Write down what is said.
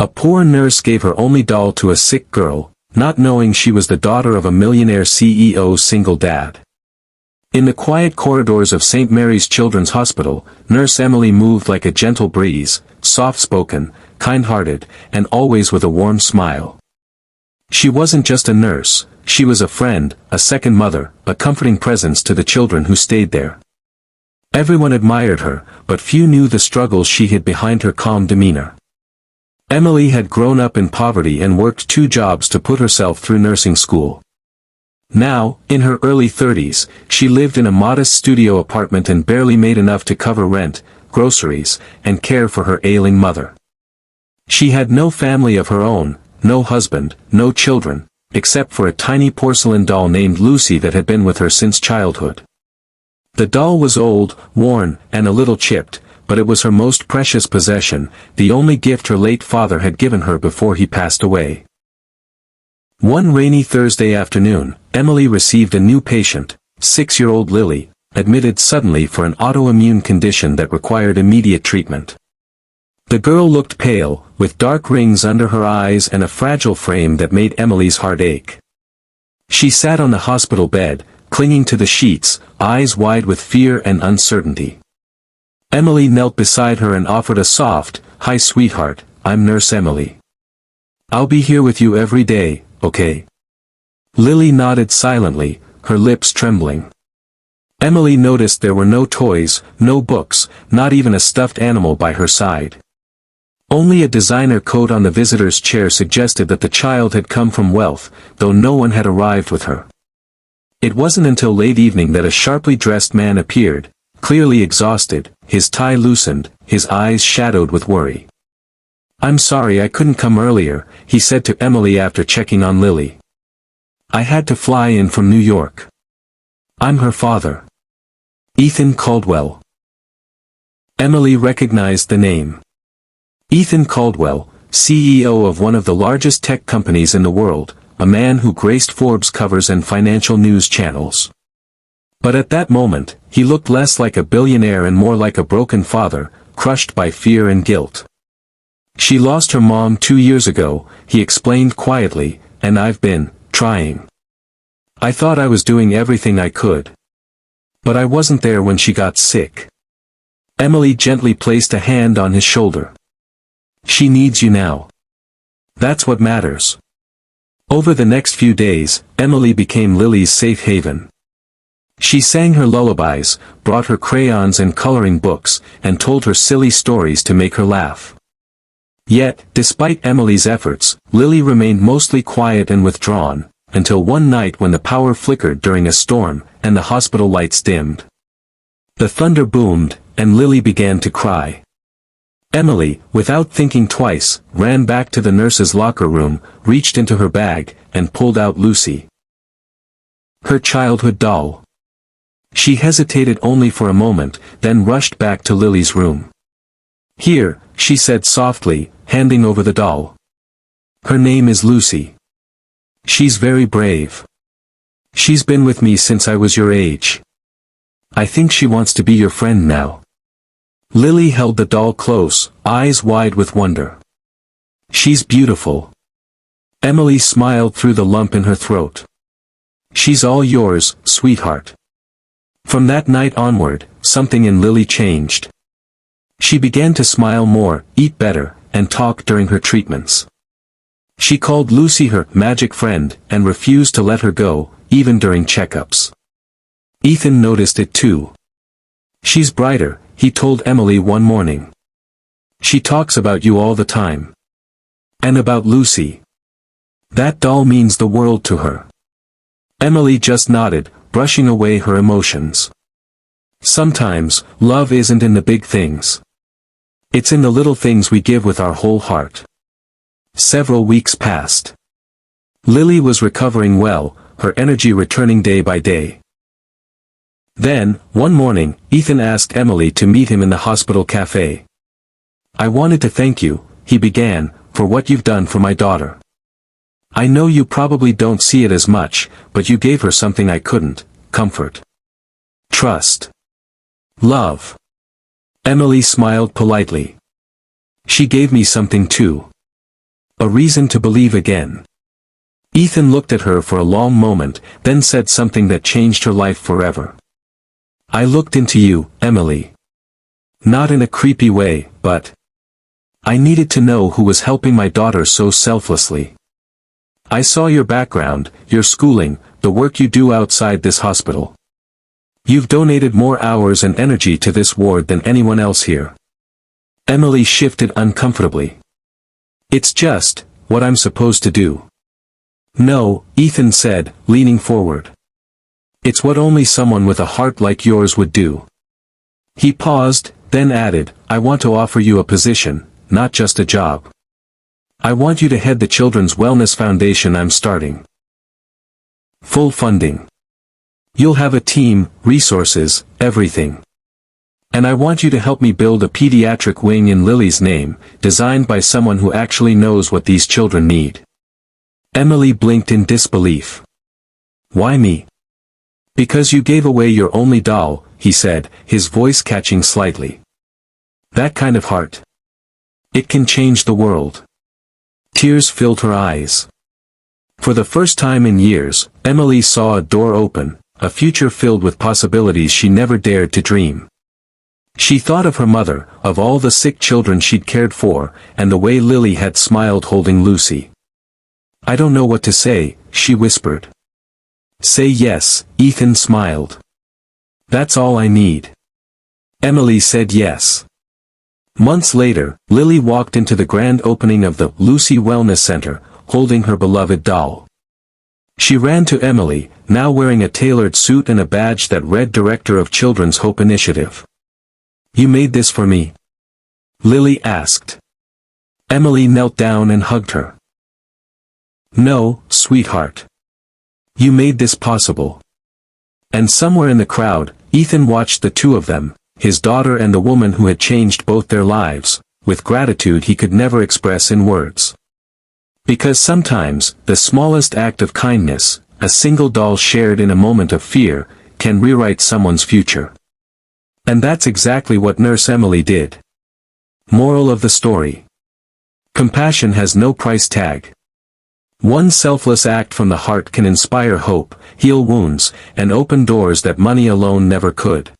A poor nurse gave her only doll to a sick girl, not knowing she was the daughter of a millionaire CEO's single dad. In the quiet corridors of St. Mary's Children's Hospital, Nurse Emily moved like a gentle breeze, soft-spoken, kind-hearted, and always with a warm smile. She wasn't just a nurse, she was a friend, a second mother, a comforting presence to the children who stayed there. Everyone admired her, but few knew the struggles she hid behind her calm demeanor. Emily had grown up in poverty and worked 2 jobs to put herself through nursing school. Now, in her early 30s, she lived in a modest studio apartment and barely made enough to cover rent, groceries, and care for her ailing mother. She had no family of her own, no husband, no children, except for a tiny porcelain doll named Lucy that had been with her since childhood. The doll was old, worn, and a little chipped, but it was her most precious possession, the only gift her late father had given her before he passed away. One rainy Thursday afternoon, Emily received a new patient, 6-year-old Lily, admitted suddenly for an autoimmune condition that required immediate treatment. The girl looked pale, with dark rings under her eyes and a fragile frame that made Emily's heart ache. She sat on the hospital bed, clinging to the sheets, eyes wide with fear and uncertainty. Emily knelt beside her and offered a soft, "Hi sweetheart, I'm Nurse Emily. I'll be here with you every day, okay?" Lily nodded silently, her lips trembling. Emily noticed there were no toys, no books, not even a stuffed animal by her side. Only a designer coat on the visitor's chair suggested that the child had come from wealth, though no one had arrived with her. It wasn't until late evening that a sharply dressed man appeared, clearly exhausted, his tie loosened, his eyes shadowed with worry. "I'm sorry I couldn't come earlier," he said to Emily after checking on Lily. "I had to fly in from New York. I'm her father. Ethan Caldwell." Emily recognized the name. Ethan Caldwell, CEO of one of the largest tech companies in the world, a man who graced Forbes covers and financial news channels. But at that moment, he looked less like a billionaire and more like a broken father, crushed by fear and guilt. "She lost her mom 2 years ago," he explained quietly, "and I've been trying. I thought I was doing everything I could. But I wasn't there when she got sick." Emily gently placed a hand on his shoulder. "She needs you now. That's what matters." Over the next few days, Emily became Lily's safe haven. She sang her lullabies, brought her crayons and coloring books, and told her silly stories to make her laugh. Yet, despite Emily's efforts, Lily remained mostly quiet and withdrawn, until one night when the power flickered during a storm, and the hospital lights dimmed. The thunder boomed, and Lily began to cry. Emily, without thinking twice, ran back to the nurse's locker room, reached into her bag, and pulled out Lucy. Her childhood doll. She hesitated only for a moment, then rushed back to Lily's room. "Here," she said softly, handing over the doll. "Her name is Lucy. She's very brave. She's been with me since I was your age. I think she wants to be your friend now." Lily held the doll close, eyes wide with wonder. "She's beautiful." Emily smiled through the lump in her throat. "She's all yours, sweetheart." From that night onward, something in Lily changed. She began to smile more, eat better, and talk during her treatments. She called Lucy her magic friend, and refused to let her go, even during checkups. Ethan noticed it too. "She's brighter," he told Emily one morning. "She talks about you all the time. And about Lucy. That doll means the world to her." Emily just nodded, brushing away her emotions. Sometimes, love isn't in the big things. It's in the little things we give with our whole heart. Several weeks passed. Lily was recovering well, her energy returning day by day. Then, one morning, Ethan asked Emily to meet him in the hospital cafe. "I wanted to thank you," he began, "for what you've done for my daughter. I know you probably don't see it as much, but you gave her something I couldn't: comfort, trust, love." Emily smiled politely. "She gave me something too. A reason to believe again. Ethan looked at her for a long moment, then said something that changed her life forever. I looked into you, Emily. Not in a creepy way, but I needed to know who was helping my daughter so selflessly. I saw your background, your schooling, the work you do outside this hospital. You've donated more hours and energy to this ward than anyone else here. Emily shifted uncomfortably. It's just what I'm supposed to do. No, Ethan said, leaning forward. It's what only someone with a heart like yours would do. He paused, then added, I want to offer you a position, not just a job. I want you to head the Children's Wellness Foundation I'm starting. Full funding. You'll have a team, resources, everything. And I want you to help me build a pediatric wing in Lily's name, designed by someone who actually knows what these children need. Emily blinked in disbelief. Why me? Because you gave away your only doll, he said, his voice catching slightly. That kind of heart. It can change the world. Tears filled her eyes. For the first time in years, Emily saw a door open, a future filled with possibilities she never dared to dream. She thought of her mother, of all the sick children she'd cared for, and the way Lily had smiled holding Lucy. I don't know what to say, she whispered. Say yes, Ethan smiled. That's all I need. Emily said yes. Months later, Lily walked into the grand opening of the Lucy Wellness Center, holding her beloved doll. She ran to Emily, now wearing a tailored suit and a badge that read Director of Children's Hope Initiative. You made this for me? Lily asked. Emily knelt down and hugged her. No, sweetheart. You made this possible. And somewhere in the crowd, Ethan watched the two of them, his daughter and the woman who had changed both their lives, with gratitude he could never express in words. Because sometimes, the smallest act of kindness, a single doll shared in a moment of fear, can rewrite someone's future. And that's exactly what Nurse Emily did. Moral of the story. Compassion has no price tag. One selfless act from the heart can inspire hope, heal wounds, and open doors that money alone never could.